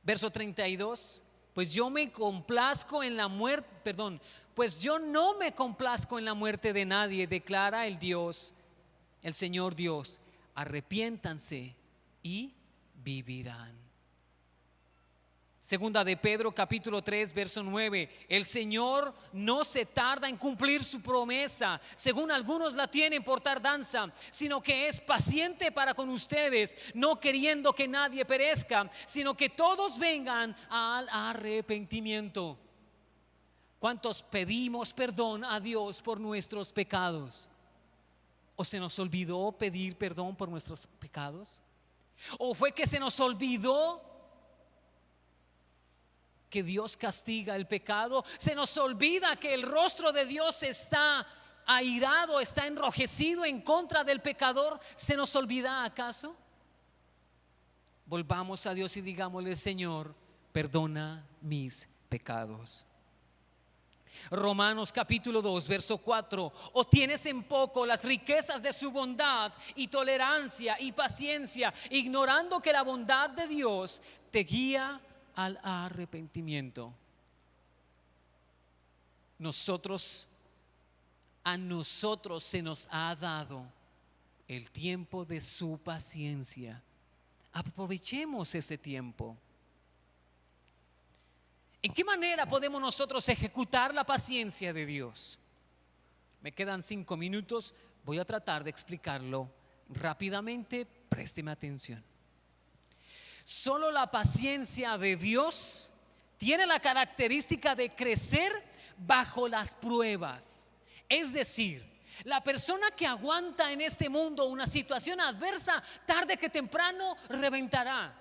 Verso 32, pues yo no me complazco en la muerte de nadie, declara el Señor Dios. Arrepiéntanse y vivirán. Segunda de Pedro capítulo 3 verso 9. El Señor no se tarda en cumplir su promesa, según algunos la tienen por tardanza, sino que es paciente para con ustedes, no queriendo que nadie perezca, sino que todos vengan al arrepentimiento. ¿Cuántos pedimos perdón a Dios por nuestros pecados? ¿O se nos olvidó pedir perdón por nuestros pecados? ¿O fue que se nos olvidó que Dios castiga el pecado? Se nos olvida que el rostro de Dios está airado, está enrojecido en contra del pecador. ¿Se nos olvida acaso? Volvamos a Dios y digámosle: Señor, perdona mis pecados. Romanos capítulo 2 verso 4. O tienes en poco las riquezas de su bondad y tolerancia y paciencia, ignorando que la bondad de Dios te guía al arrepentimiento. A nosotros se nos ha dado el tiempo de su paciencia. Aprovechemos ese tiempo. ¿En qué manera podemos nosotros ejecutar la paciencia de Dios? Me quedan 5 minutos, voy a tratar de explicarlo rápidamente. Présteme atención. Solo la paciencia de Dios tiene la característica de crecer bajo las pruebas. Es decir, la persona que aguanta en este mundo una situación adversa, tarde que temprano reventará.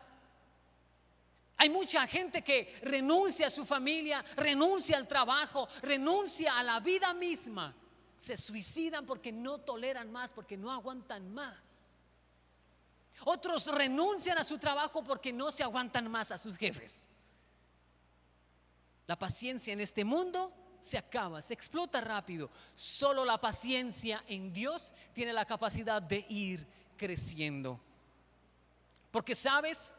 Hay mucha gente que renuncia a su familia, renuncia al trabajo, renuncia a la vida misma. Se suicidan porque no toleran más, porque no aguantan más. Otros renuncian a su trabajo porque no se aguantan más a sus jefes. La paciencia en este mundo se acaba, se explota rápido. Solo la paciencia en Dios tiene la capacidad de ir creciendo. Porque sabes,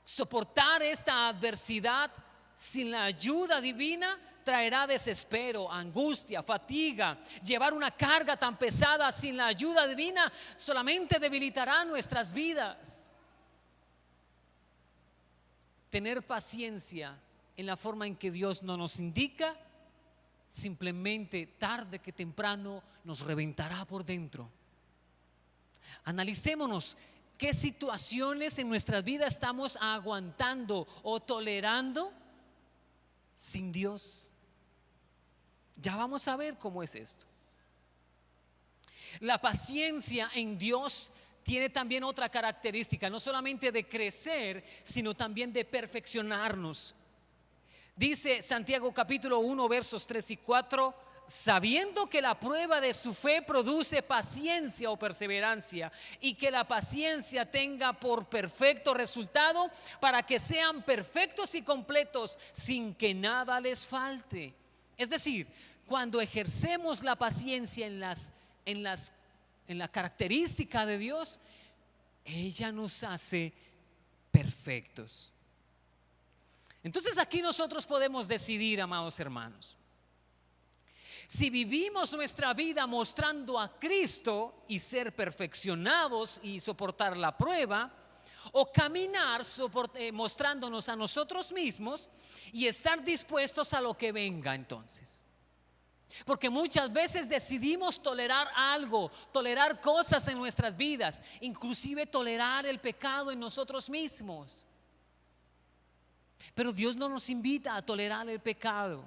soportar esta adversidad sin la ayuda divina traerá desespero, angustia, fatiga. Llevar una carga tan pesada sin la ayuda divina solamente debilitará nuestras vidas. Tener paciencia en la forma en que Dios no nos indica, simplemente tarde que temprano nos reventará por dentro. Analicémonos. ¿Qué situaciones en nuestras vidas estamos aguantando o tolerando sin Dios? Ya vamos a ver cómo es esto. La paciencia en Dios tiene también otra característica, no solamente de crecer, sino también de perfeccionarnos. Dice Santiago capítulo 1 versos 3 y 4: sabiendo que la prueba de su fe produce paciencia o perseverancia, y que la paciencia tenga por perfecto resultado, para que sean perfectos y completos, sin que nada les falte. Es decir, cuando ejercemos la paciencia en la característica de Dios, ella nos hace perfectos. Entonces aquí nosotros podemos decidir, amados hermanos, si vivimos nuestra vida mostrando a Cristo y ser perfeccionados y soportar la prueba, o caminar mostrándonos a nosotros mismos y estar dispuestos a lo que venga entonces. Porque muchas veces decidimos tolerar algo, tolerar cosas en nuestras vidas, inclusive tolerar el pecado en nosotros mismos. Pero Dios no nos invita a tolerar el pecado.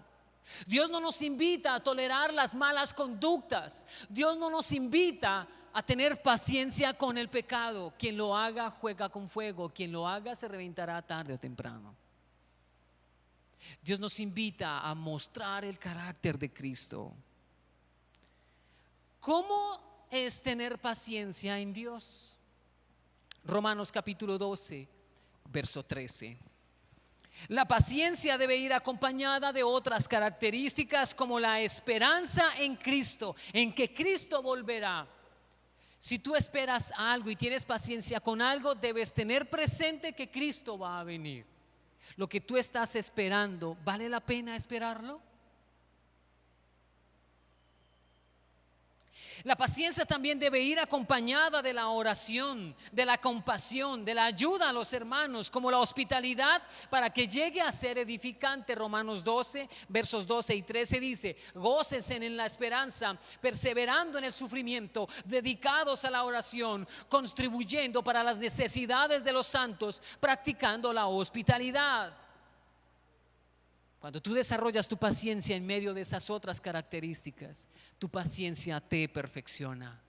Dios no nos invita a tolerar las malas conductas. Dios no nos invita a tener paciencia con el pecado. Quien lo haga juega con fuego. Quien lo haga se reventará tarde o temprano. Dios nos invita a mostrar el carácter de Cristo. ¿Cómo es tener paciencia en Dios? Romanos capítulo 12, verso 13. La paciencia debe ir acompañada de otras características como la esperanza en Cristo, en que Cristo volverá. Si tú esperas algo y tienes paciencia con algo, debes tener presente que Cristo va a venir. Lo que tú estás esperando, ¿vale la pena esperarlo? La paciencia también debe ir acompañada de la oración, de la compasión, de la ayuda a los hermanos, como la hospitalidad para que llegue a ser edificante. Romanos 12, versos 12 y 13 dice: gócense en la esperanza, perseverando en el sufrimiento, dedicados a la oración, contribuyendo para las necesidades de los santos, practicando la hospitalidad. Cuando tú desarrollas tu paciencia en medio de esas otras características, tu paciencia te perfecciona.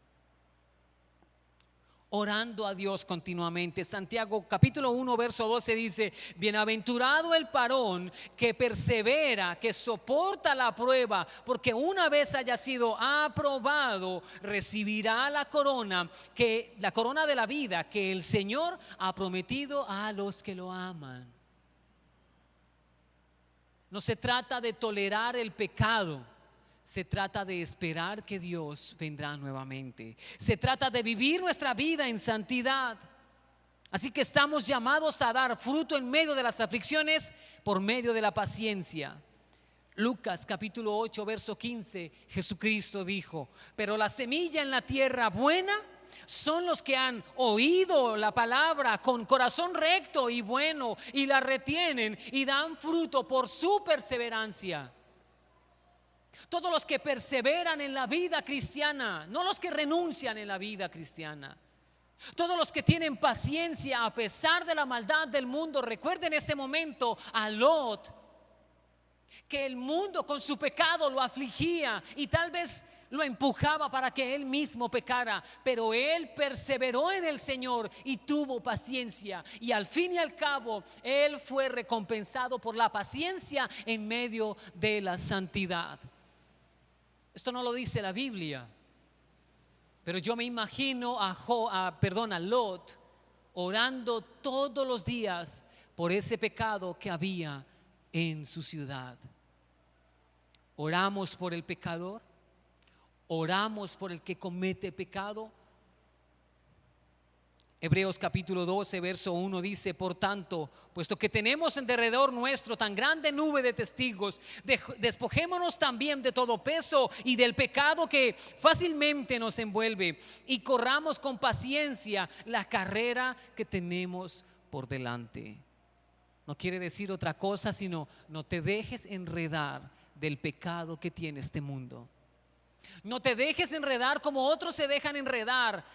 Orando a Dios continuamente. Santiago capítulo 1 verso 12 dice: bienaventurado el varón que persevera, que soporta la prueba, porque una vez haya sido aprobado, recibirá la corona de la vida que el Señor ha prometido a los que lo aman. No se trata de tolerar el pecado, se trata de esperar que Dios vendrá nuevamente. Se trata de vivir nuestra vida en santidad. Así que estamos llamados a dar fruto en medio de las aflicciones por medio de la paciencia. Lucas capítulo 8 verso 15, Jesucristo dijo: pero la semilla en la tierra buena son los que han oído la palabra con corazón recto y bueno, y la retienen y dan fruto por su perseverancia. Todos los que perseveran en la vida cristiana, no los que renuncian en la vida cristiana. Todos los que tienen paciencia a pesar de la maldad del mundo. Recuerden este momento a Lot, que el mundo con su pecado lo afligía y tal vez lo empujaba para que él mismo pecara, pero él perseveró en el Señor y tuvo paciencia, y al fin y al cabo él fue recompensado por la paciencia en medio de la santidad. Esto no lo dice la Biblia, pero yo me imagino a Lot orando todos los días por ese pecado que había en su ciudad. Oramos por el pecador. Oramos por el que comete pecado. Hebreos capítulo 12 verso 1 dice: por tanto, puesto que tenemos en derredor nuestro tan grande nube de testigos, despojémonos también de todo peso y del pecado que fácilmente nos envuelve, y corramos con paciencia la carrera que tenemos por delante. No quiere decir otra cosa sino: no te dejes enredar del pecado que tiene este mundo. No te dejes enredar como otros se dejan enredar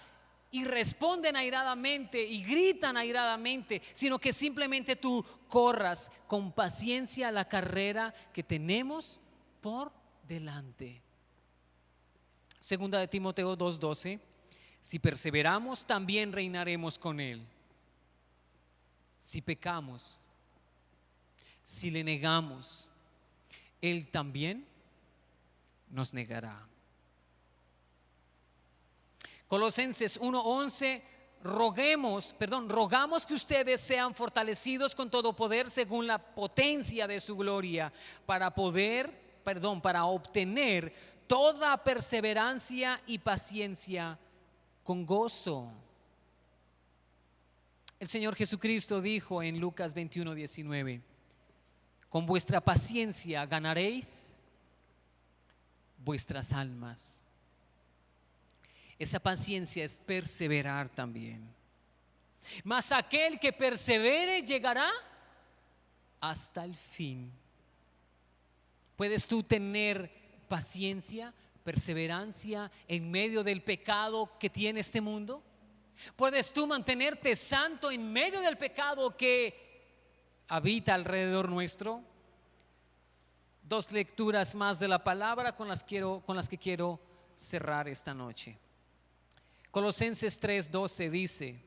y responden airadamente y gritan airadamente, sino que simplemente tú corras con paciencia la carrera que tenemos por delante. Segunda de Timoteo 2:12: si perseveramos, también reinaremos con él. Si pecamos, si le negamos, él también nos negará. Colosenses 1:11: rogamos que ustedes sean fortalecidos con todo poder según la potencia de su gloria, para obtener toda perseverancia y paciencia con gozo. El Señor Jesucristo dijo en Lucas 21:19: con vuestra paciencia ganaréis vuestras almas. Esa paciencia es perseverar también. Mas aquel que persevere llegará hasta el fin. ¿Puedes tú tener paciencia, perseverancia en medio del pecado que tiene este mundo? ¿Puedes tú mantenerte santo en medio del pecado que habita alrededor nuestro? Dos lecturas más de la palabra con las que quiero cerrar esta noche. Colosenses 3:12 dice: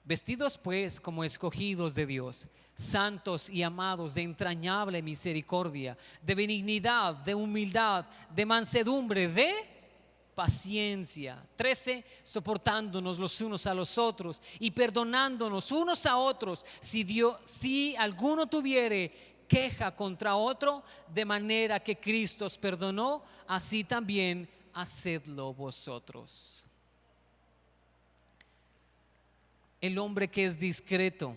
vestidos pues como escogidos de Dios, santos y amados, de entrañable misericordia, de benignidad, de humildad, de mansedumbre, de paciencia. 13, soportándonos los unos a los otros y perdonándonos unos a otros si alguno tuviere queja contra otro, de manera que Cristo os perdonó, así también hacedlo vosotros. El hombre que es discreto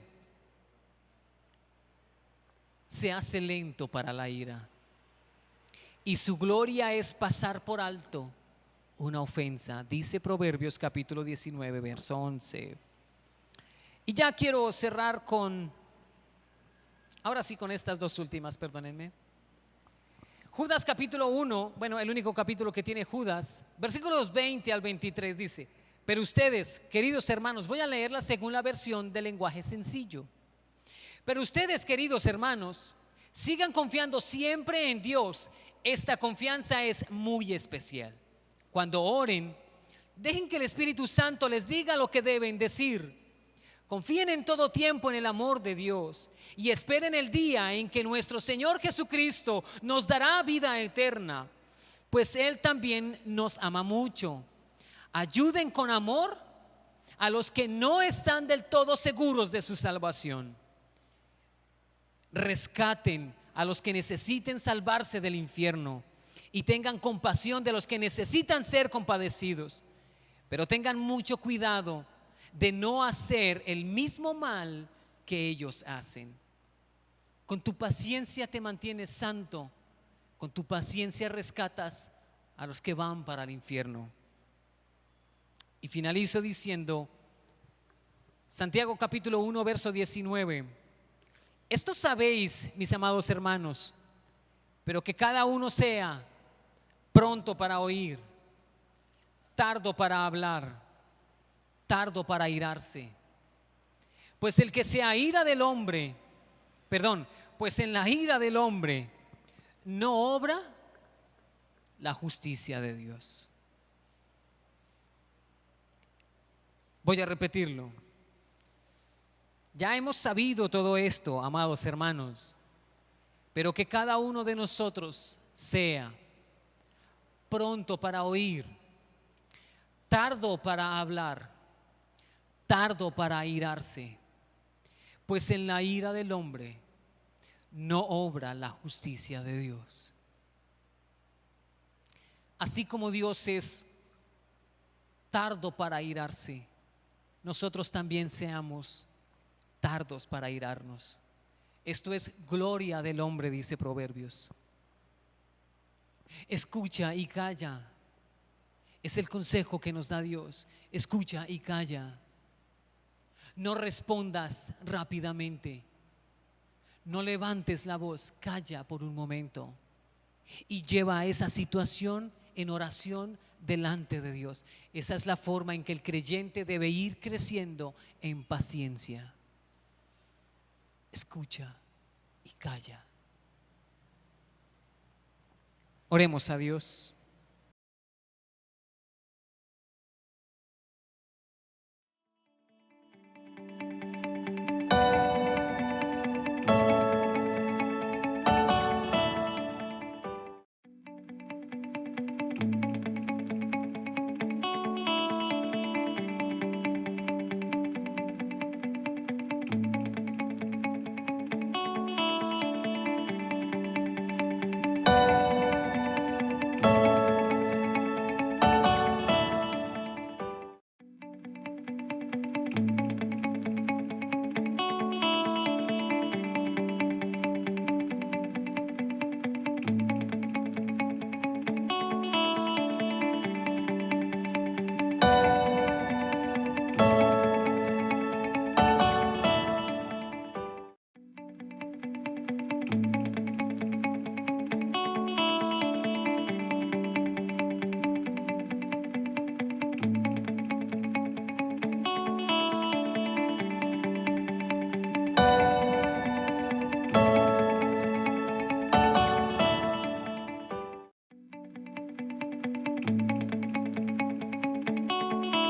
se hace lento para la ira, y su gloria es pasar por alto una ofensa, dice Proverbios capítulo 19, verso 11. Y ya quiero cerrar ahora sí con estas dos últimas, perdónenme. Judas capítulo 1, bueno, el único capítulo que tiene Judas, versículos 20 al 23 dice: pero ustedes, queridos hermanos, voy a leerla según la versión del lenguaje sencillo. Pero ustedes, queridos hermanos, sigan confiando siempre en Dios. Esta confianza es muy especial. Cuando oren, dejen que el Espíritu Santo les diga lo que deben decir. Confíen en todo tiempo en el amor de Dios y esperen el día en que nuestro Señor Jesucristo nos dará vida eterna, pues Él también nos ama mucho. Ayuden con amor a los que no están del todo seguros de su salvación. Rescaten a los que necesiten salvarse del infierno y tengan compasión de los que necesitan ser compadecidos. Pero tengan mucho cuidado de no hacer el mismo mal que ellos hacen. Con tu paciencia te mantienes santo, con tu paciencia rescatas a los que van para el infierno. Y finalizo diciendo, Santiago capítulo 1 verso 19: esto sabéis, mis amados hermanos, pero que cada uno sea pronto para oír, tardo para hablar, tardo para airarse. Pues el que se aira del hombre, pues en la ira del hombre no obra la justicia de Dios. Voy a repetirlo. Ya hemos sabido todo esto, amados hermanos, pero que cada uno de nosotros sea pronto para oír, tardo para hablar, tardo para airarse, pues en la ira del hombre no obra la justicia de Dios. Así como Dios es tardo para airarse, nosotros también seamos tardos para airarnos. Esto es gloria del hombre, dice Proverbios. Escucha y calla. Es el consejo que nos da Dios. Escucha y calla. No respondas rápidamente. No levantes la voz. Calla por un momento y lleva esa situación en oración delante de Dios. Esa es la forma en que el creyente debe ir creciendo en paciencia. Escucha y calla. Oremos a Dios.